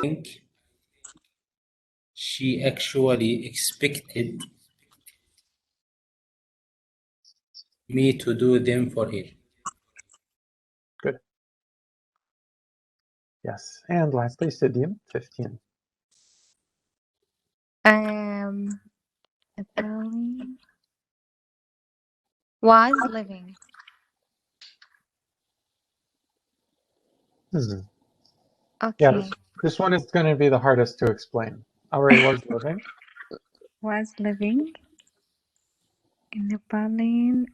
think she actually expected me to do them for her. Good. Yes. And lastly, Sidim, 15. Was living. Okay. Yeah, this one is going to be the hardest to explain. All right, was living. Was living in Berlin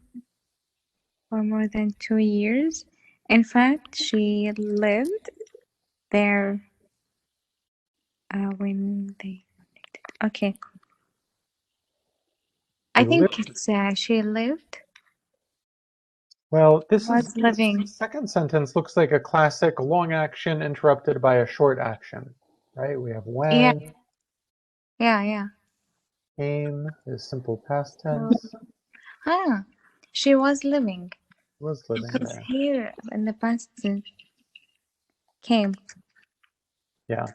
for more than 2 years. In fact, she lived there when they. Okay. I think it's she lived. Well, this living. second sentence looks like a classic long action interrupted by a short action, right? We have when. Yeah. Came is simple past tense. She was living. Was living because there. Here in the past came. Yeah.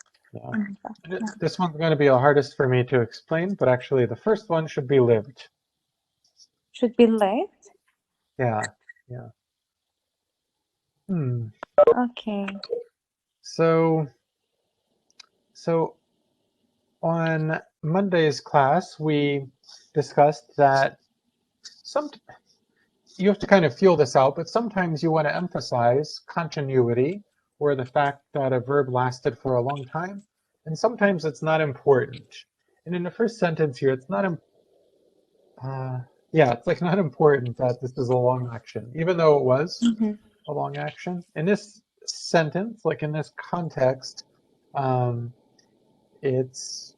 This one's going to be the hardest for me to explain, but actually the first one should be lived. Should be lived? Yeah. Okay. So on Monday's class, we discussed that you have to kind of feel this out, but sometimes you want to emphasize continuity or the fact that a verb lasted for a long time, and sometimes it's not important. And in the first sentence here, it's not it's like not important that this is a long action, even though it was a long action. In this sentence, like in this context, it's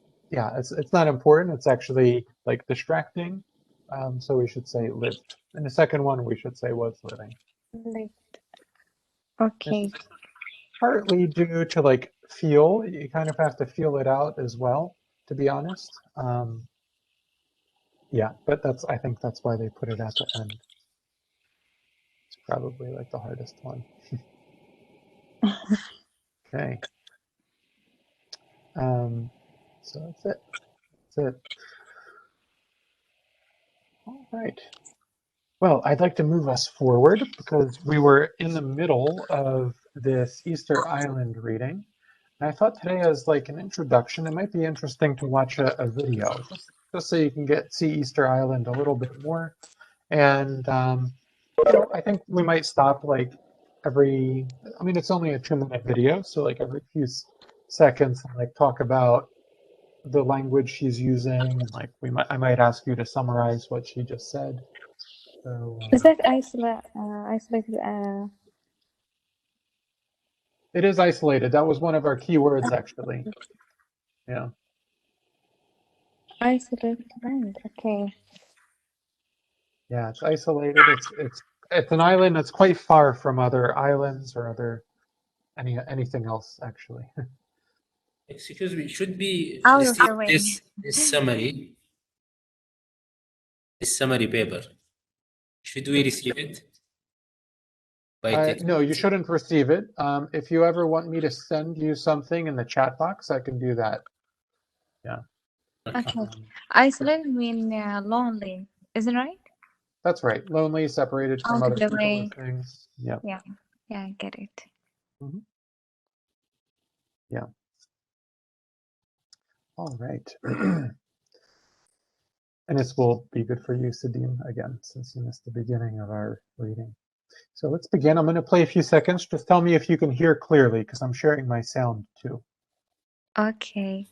not important. It's actually like distracting. So we should say lived. In the second one, we should say was living. Lived. Okay. It's partly due to like feel. You kind of have to feel it out as well, to be honest. But I think that's why they put it at the end. It's probably like the hardest one. Okay. So that's it. All right. Well, I'd like to move us forward because we were in the middle of this Easter Island reading. And I thought today, as like an introduction, it might be interesting to watch a video just so you can see Easter Island a little bit more. And I think we might stop like it's only a 2-minute video, so like every few seconds, like talk about the language she's using, and like I might ask you to summarize what she just said. So, is that isolated? It is isolated. That was one of our keywords, actually. Yeah. Isolated land. Okay. Yeah, it's isolated. It's an island that's quite far from other islands or anything else, actually. Excuse me, should be out of the way. This summary paper. Should we receive it? No, you shouldn't receive it. If you ever want me to send you something in the chat box, I can do that. Yeah. Okay. Isolated mean lonely, isn't it right? That's right. Lonely, separated from other people and things. Yeah. Yeah, I get it. Mm-hmm. Yeah. All right. And this will be good for you, Sidim, again, since you missed the beginning of our reading. So let's begin. I'm going to play a few seconds. Just tell me if you can hear clearly, because I'm sharing my sound too. Okay.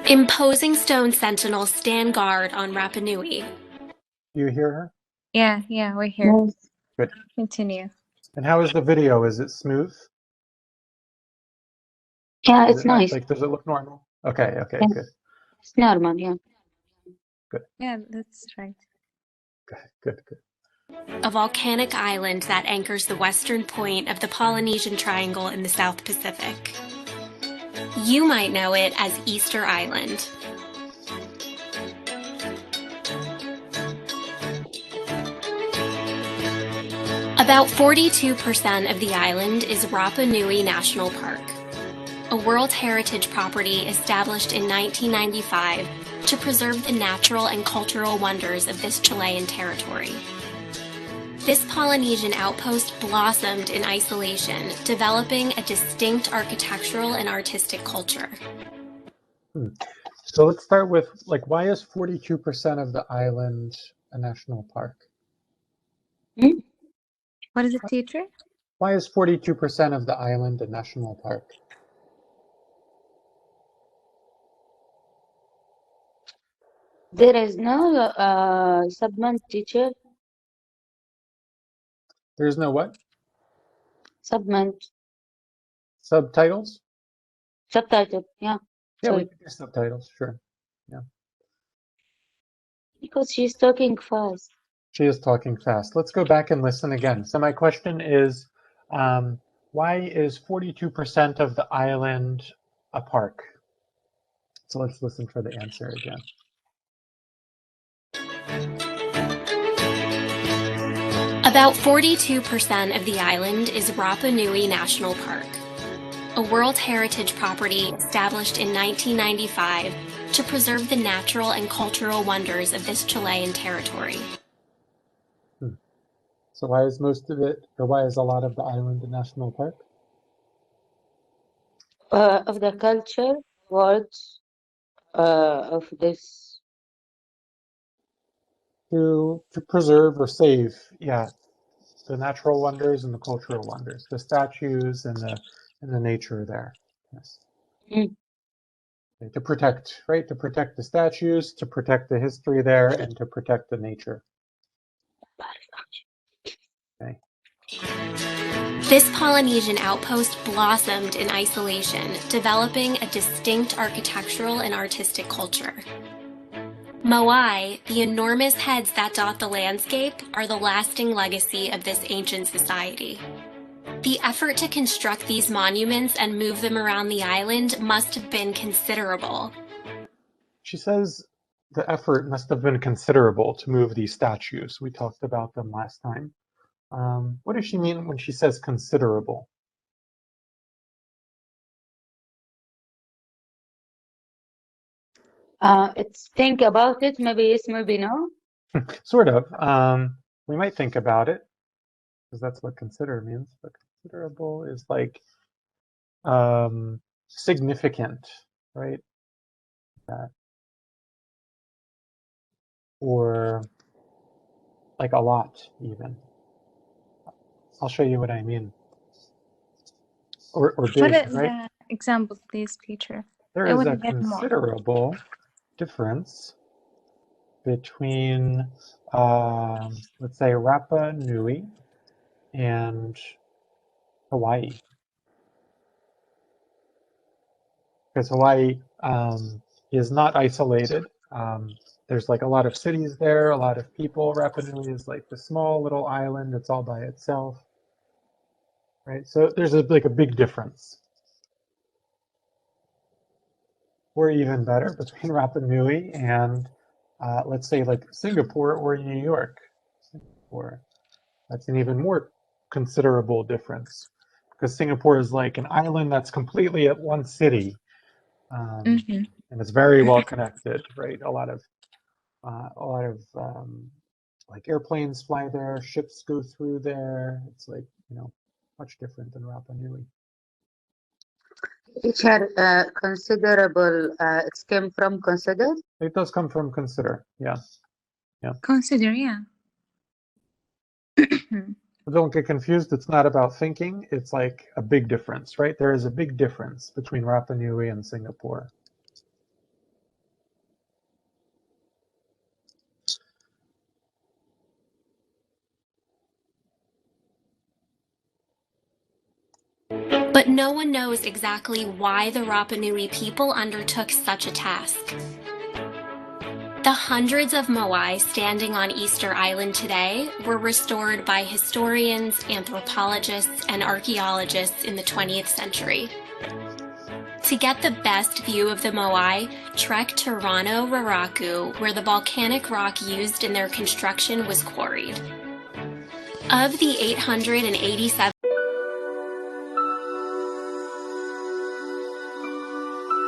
Imposing stone sentinels stand guard on Rapa Nui. You hear her? Yeah, we hear. Good. Continue. And how is the video? Is it smooth? Yeah, it's nice. Like, does it look normal? Okay, yeah. Good. It's normal, yeah. Good. Yeah, that's right. Good. A volcanic island that anchors the western point of the Polynesian Triangle in the South Pacific. You might know it as Easter Island. About 42% of the island is Rapa Nui National Park. a World Heritage Property established in 1995 to preserve the natural and cultural wonders of this Chilean territory. This Polynesian outpost blossomed in isolation, developing a distinct architectural and artistic culture. So let's start with, like, why is 42% of the island a national park? What is it, teacher? Why is 42% of the island a national park? There is no segment, teacher. There's no what? Segment. Subtitles? Subtitle, yeah. Yeah, we Sorry. can do subtitles, sure. Because she's talking fast. She is talking fast. Let's go back and listen again. So my question is, why is 42% of the island a park? So let's listen for the answer again. About 42% of the island is Rapa Nui National Park, a World Heritage Property established in 1995 to preserve the natural and cultural wonders of this Chilean territory. So why is most of it, or why is a lot of the island a national park? Of the culture, words, of this. To preserve or save, yeah, the natural wonders and the cultural wonders, the statues and the nature there. Yes. Mm. Okay, to protect, right? To protect the statues, to protect the history there, and to protect the nature. Okay. This Polynesian outpost blossomed in isolation, developing a distinct architectural and artistic culture. Moai, the enormous heads that dot the landscape, are the lasting legacy of this ancient society. The effort to construct these monuments and move them around the island must have been considerable. She says the effort must have been considerable to move these statues. We talked about them last time. What does she mean when she says considerable? It's think about it, maybe yes, maybe no. Sort of. We might think about it, because that's what consider means, but considerable is like significant, right? Or like a lot, even. I'll show you what I mean. Or big, What right? example, please, teacher? There I is would a get more. considerable difference between, let's say, Rapa Nui and Hawaii. Because Hawaii is not isolated. There's like a lot of cities there, a lot of people. Rapa Nui is like the small little island. It's all by itself, right? So there's like a big difference. Or even better, between Rapa Nui and let's say like Singapore or New York. Singapore. That's an even more considerable difference, because Singapore is like an island that's completely at one city. And it's very well connected, right? A lot of like airplanes fly there, ships go through there. It's like, you know, much different than Rapa Nui. Teacher, considerable, it came from consider? It does come from consider, yeah. Consider, yeah. But don't get confused, it's not about thinking, it's like a big difference, right? There is a big difference between Rapa Nui and Singapore. But no one knows exactly why the Rapa Nui people undertook such a task. The hundreds of moai standing on Easter Island today were restored by historians, anthropologists, and archaeologists in the 20th century. To get the best view of the moai, trek to Rano Raraku, where the volcanic rock used in their construction was quarried. Of the 887